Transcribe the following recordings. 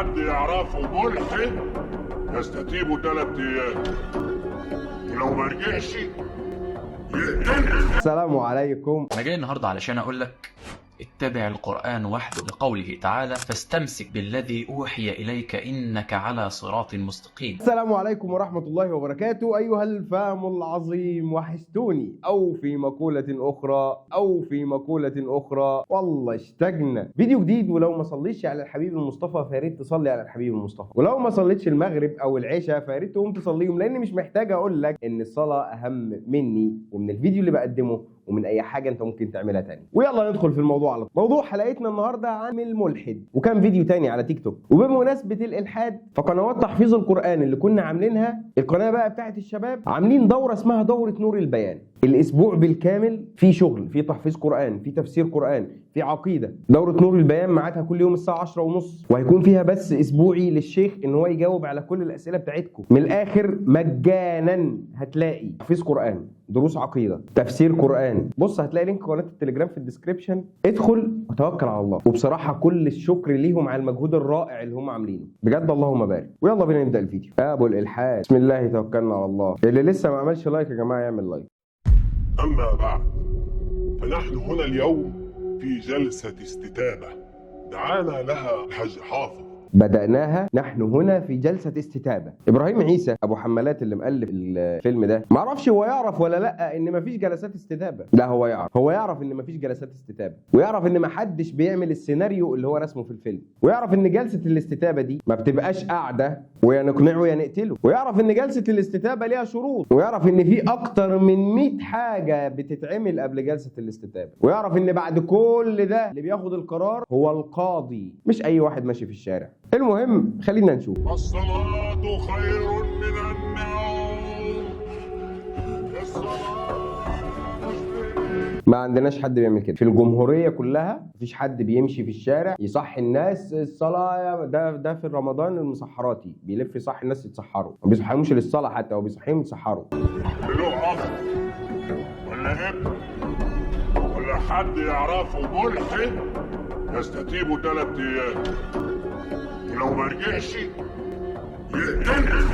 حد يعرفه ملحد يستتيبه 3 ايام، ولو ما رجعش يقتله. السلام عليكم. أنا جاي النهاردة علشان أقول لك اتبع القرآن وحده لقوله تعالى فاستمسك بالذي أوحي إليك إنك على صراط مستقيم. السلام عليكم ورحمة الله وبركاته أيها الفهم العظيم، وحشتوني أو في مقولة أخرى والله اشتقنا. فيديو جديد، ولو ما صليتش على الحبيب المصطفى فياريت تصلي على الحبيب المصطفى، ولو ما صليتش المغرب أو العشاء فياريت تقوم تصليهم، لأن مش محتاج أقول لك إن الصلاة أهم مني ومن الفيديو اللي بقدمه ومن اي حاجه انت ممكن تعملها تاني. ويلا ندخل في الموضوع على طول. موضوع حلقتنا النهارده عن الملحد، وكان فيديو تاني على تيك توك. وبمناسبه الالحاد فقنوات تحفيظ القران اللي كنا عاملينها، القناه بقى بتاعت الشباب، عاملين دوره اسمها دوره نور البيان. الاسبوع بالكامل في شغل، في تحفيظ قران، في تفسير قران، في عقيده. دوره نور البيان ميعادها كل يوم الساعه 10:30، وهيكون فيها بس اسبوعي للشيخ ان هو يجاوب على كل الاسئله بتاعتكم. من الاخر مجانا هتلاقي تحفيظ قران، دروس عقيده، تفسير قران. بص هتلاقي لينك قناه التليجرام في الديسكريبشن، ادخل وتوكل على الله. وبصراحه كل الشكر ليهم على المجهود الرائع اللي هم عاملينه، بجد اللهم بارك. ويلا بينا نبدا الفيديو. ابو الالحاد، بسم الله توكلنا على الله. اللي لسه ما عملش لايك يا جماعه يعمل لايك. أما بعد، فنحن هنا اليوم في جلسة استتابة دعانا لها الحاج حافظ. بدأناها نحن هنا في جلسة استتابة. إبراهيم عيسى أبو حمالات اللي مؤلف الفيلم ده، معرفش هو يعرف ولا لأ إن مفيش جلسات استتابة. لا هو يعرف إن مفيش جلسات استتابة، ويعرف إن محدش بيعمل السيناريو اللي هو رسمه في الفيلم، ويعرف إن جلسة الاستتابة دي ما بتبقاش قاعدة ويا نقنعه يا نقتله، ويعرف إن جلسة الاستتابة ليها شروط، ويعرف إن في أكتر من 100 حاجة بتتعمل قبل جلسة الاستتابة، ويعرف إن بعد كل ده اللي بياخد القرار هو القاضي، مش أي واحد ماشي في الشارع. المهم خلينا نشوف. الصلاة خير من النوم. الصلاة ما عندناش حد بيعمل كده في الجمهورية كلها. مفيش حد بيمشي في الشارع يصحي الناس الصلاة. ده في رمضان المسحراتي بيلف يصحي الناس يتسحروا، ما بيصحيهمش للصلاة حتى، هو بيصحيهم يتسحروا. له أخ ولا ابن ولا حد يعرفه ملحد يستتيبه 3 ايام، ولو ما رجعش يقتله.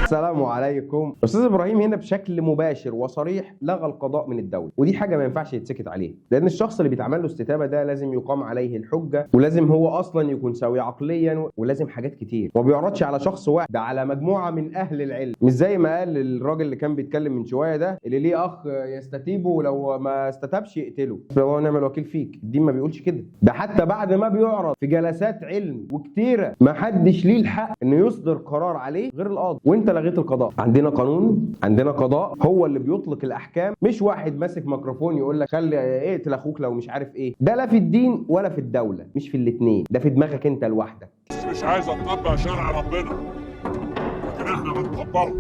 السلام عليكم. استاذ ابراهيم هنا بشكل مباشر وصريح لغى القضاء من الدوله، ودي حاجه ما ينفعش يتسكت عليها، لان الشخص اللي بيتعمل له استتابه ده لازم يقام عليه الحجه، ولازم هو اصلا يكون سوي عقليا، ولازم حاجات كتير، وما بيعرضش على شخص واحد، ده على مجموعه من اهل العلم. مش زي ما قال الراجل اللي كان بيتكلم من شويه ده، اللي ليه اخ يستتيبه ولو ما استتابش يقتله. هو نعمل وكيل فيك، الدين ما بيقولش كده. ده حتى بعد ما بيعرض في جلسات علم وكتيره ما حدش ليه الحق انه يصدر قرار عليه غير القاضي، وانت لغيت القضاء. عندنا قانون، عندنا قضاء هو اللي بيطلق الاحكام، مش واحد ماسك ميكروفون يقول لك خلي اقتل اخوك لو مش عارف ايه. ده لا في الدين ولا في الدوله، مش في الاثنين، ده في دماغك انت لوحدك. مش عايز اطبق شرع ربنا، لكن احنا بنطبقه.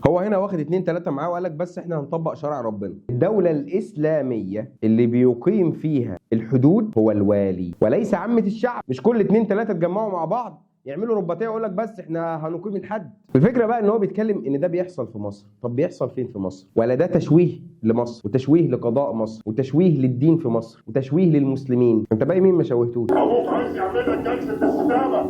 هو هنا واخد 2 3 معاه وقال لك بس احنا هنطبق شرع ربنا. الدولة الإسلامية اللي بيقيم فيها الحدود هو الوالي وليس عامة الشعب. مش كل 2 3 اتجمعوا مع بعض يعملوا رباطيه يقول لك بس احنا هنقيم الحد. الفكره بقى ان هو بيتكلم ان ده بيحصل في مصر. طب بيحصل فين في مصر؟ ولا ده تشويه لمصر وتشويه لقضاء مصر وتشويه للدين في مصر وتشويه للمسلمين؟ انت بقى مين ما شوهتوش؟ ابوك عايز يعمل لك جلسه استتابه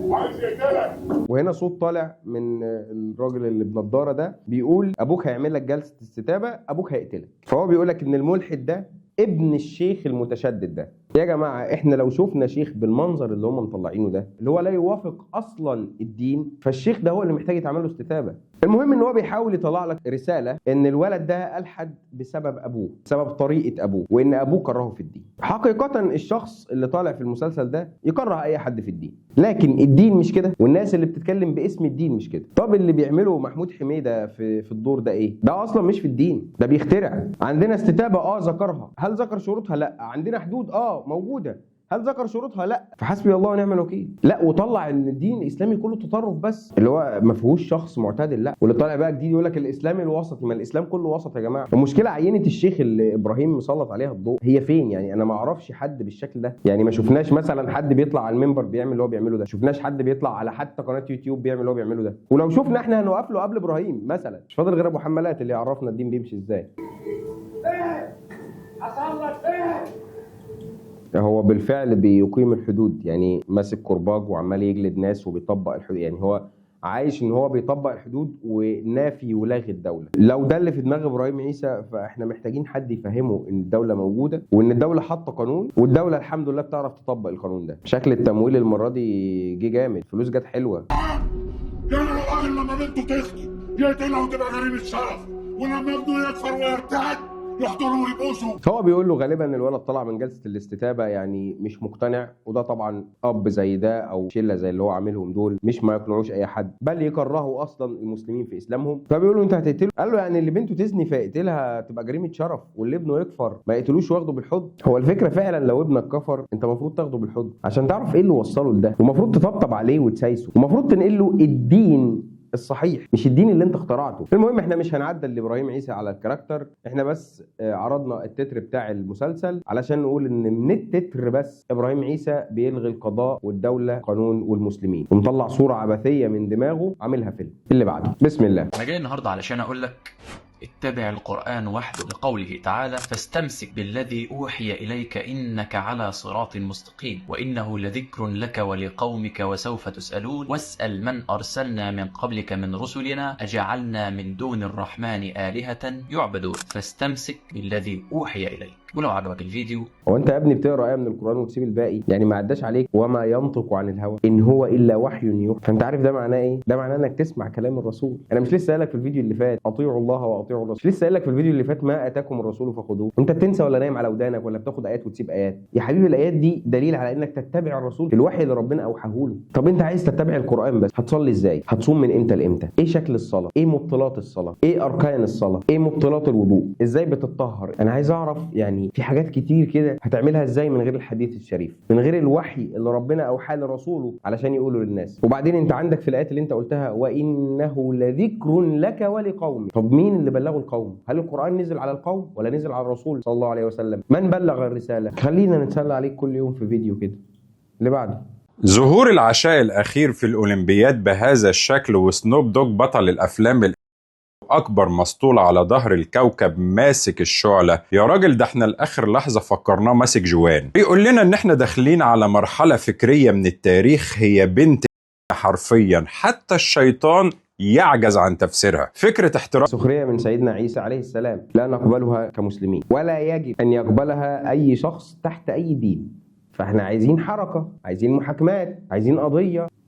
وعايز يقتلك. وهنا صوت طالع من الراجل اللي بنضاره ده بيقول ابوك هيعمل لك جلسه استتابه، ابوك هيقتلك. فهو بيقول لك ان الملحد ده ابن الشيخ المتشدد ده. يا جماعه احنا لو شفنا شيخ بالمنظر اللي هم مطلعينه ده، اللي هو لا يوافق اصلا الدين، فالشيخ ده هو اللي محتاج يتعمل له استتابه. المهم ان هو بيحاول يطلع لك رساله ان الولد ده الحد بسبب ابوه، بسبب طريقه ابوه، وان ابوه كرهه في الدين. حقيقه الشخص اللي طالع في المسلسل ده يكره اي حد في الدين، لكن الدين مش كده، والناس اللي بتتكلم باسم الدين مش كده. طب اللي بيعمله محمود حميده في الدور ده ايه؟ ده اصلا مش في الدين، ده بيخترع. عندنا استتابه ذكرها، هل ذكر شروطها؟ لا. عندنا حدود موجوده، هل ذكر شروطها؟ لا. فحسبي الله ونعم الوكيل. لا، وطلع ان الدين الاسلامي كله تطرف بس، اللي هو ما فيهوش شخص معتدل. لا، واللي طالع بقى جديد يقول لك الاسلام الوسطي. ما الاسلام كله وسط يا جماعه. المشكله عينه الشيخ اللي ابراهيم مسلط عليها الضوء هي فين؟ يعني انا ما اعرفش حد بالشكل ده. يعني ما شفناش مثلا حد بيطلع على المنبر بيعمل اللي هو بيعمله ده، شفناش حد بيطلع على حتى قناه يوتيوب بيعمل اللي هو بيعمله ده. ولو شفنا احنا هنوقف له قبل ابراهيم مثلا. مش فاضل غير ابو حمالات اللي يعرفنا الدين بيمشي ازاي. ايه حصل لك ايه؟ هو بالفعل بيقيم الحدود، يعني ماسك كرباج وعمال يجلد ناس وبيطبق الحدود، يعني هو عايش ان هو بيطبق الحدود ونافي ولاغي الدوله. لو ده اللي في دماغ ابراهيم عيسى فاحنا محتاجين حد يفهمه ان الدوله موجوده وان الدوله حاطه قانون، والدوله الحمد لله بتعرف تطبق القانون ده. شكل التمويل المره دي جه جامد، فلوس جت حلوه. يعني الراجل لما بنته تخطي يقتلها وتبقى غريب الشرف، ولما ابنه يكفر ويرتعد يحضنه ويبوسه. هو بيقول له غالبا الولد طلع من جلسه الاستتابه يعني مش مقتنع، وده طبعا اب زي ده او شله زي اللي هو عاملهم دول مش ما يقنعوش اي حد، بل يكرهوا اصلا المسلمين في اسلامهم. فبيقول له انت هتقتله؟ قال له يعني اللي بنته تزني فيقتلها تبقى جريمه شرف، واللي ابنه يكفر ما يقتلوش واخده بالحضن. هو الفكره فعلا لو ابنك كفر انت المفروض تاخده بالحضن عشان تعرف ايه اللي وصله لده، ومفروض تطبطب عليه وتسايسه، ومفروض تنقل له الدين الصحيح مش الدين اللي انت اخترعته. المهم احنا مش هنعدل لابراهيم عيسى على الكاركتر، احنا بس عرضنا التتر بتاع المسلسل علشان نقول ان من التتر بس ابراهيم عيسى بيلغي القضاء والدوله قانون والمسلمين، ومطلع صوره عبثيه من دماغه عاملها فيلم. اللي بعده بسم الله. انا جاي النهارده علشان اقول لك اتبع القرآن وحده لقوله تعالى فاستمسك بالذي أوحي إليك إنك على صراط مستقيم وإنه لذكر لك ولقومك وسوف تسألون واسأل من أرسلنا من قبلك من رسلنا أجعلنا من دون الرحمن آلهة يعبدون فاستمسك بالذي أوحي إليك. ولو عجبك الفيديو هو انت يا ابني بتقرا ايه من القران وتسيب الباقي؟ يعني ما عداش عليك وما ينطق عن الهوى ان هو الا وحي يوحى؟ فانت عارف ده معناه ايه؟ ده معناه انك تسمع كلام الرسول. انا مش لسه قايلك في الفيديو اللي فات اطيعوا الله واطيعوا الرسول؟ مش لسه قايلك في الفيديو اللي فات ما اتاكم الرسول فخذوه؟ انت بتنسى ولا نايم على ودانك ولا بتاخد ايات وتسيب ايات؟ يا حبيبي الايات دي دليل على انك تتبع الرسول في الوحي اللي ربنا اوحاه له. طب انت عايز تتبع القران بس هتصلي ازاي؟ هتصوم من امتى لامتى؟ ايه شكل الصلاه؟ ايه مبطلات الصلاه؟ ايه اركان الصلاه؟ ايه مبطلات الوضوء؟ ازاي بتطهر؟ انا عايز اعرف يعني في حاجات كتير كده هتعملها ازاي من غير الحديث الشريف، من غير الوحي اللي ربنا اوحاه لرسوله علشان يقوله للناس. وبعدين انت عندك في الايات اللي انت قلتها وانه لذكر لك ولقومك. طب مين اللي بلغوا القوم؟ هل القران نزل على القوم ولا نزل على الرسول صلى الله عليه وسلم؟ من بلغ الرساله؟ خلينا نتسلى عليك كل يوم في فيديو كده. اللي بعده ظهور العشاء الأخير في الأولمبياد بهذا الشكل وسنوب دوج بطل الأفلام أكبر مسطول على ظهر الكوكب ماسك الشعلة. يا راجل ده احنا لآخر لحظة فكرناه ماسك جوان. بيقول لنا إن احنا داخلين على مرحلة فكرية من التاريخ هي بنت حرفيا حتى الشيطان يعجز عن تفسيرها. فكرة احترام سخرية من سيدنا عيسى عليه السلام لا نقبلها كمسلمين، ولا يجب أن يقبلها أي شخص تحت أي دين. فاحنا عايزين حركة، عايزين محاكمات، عايزين قضية.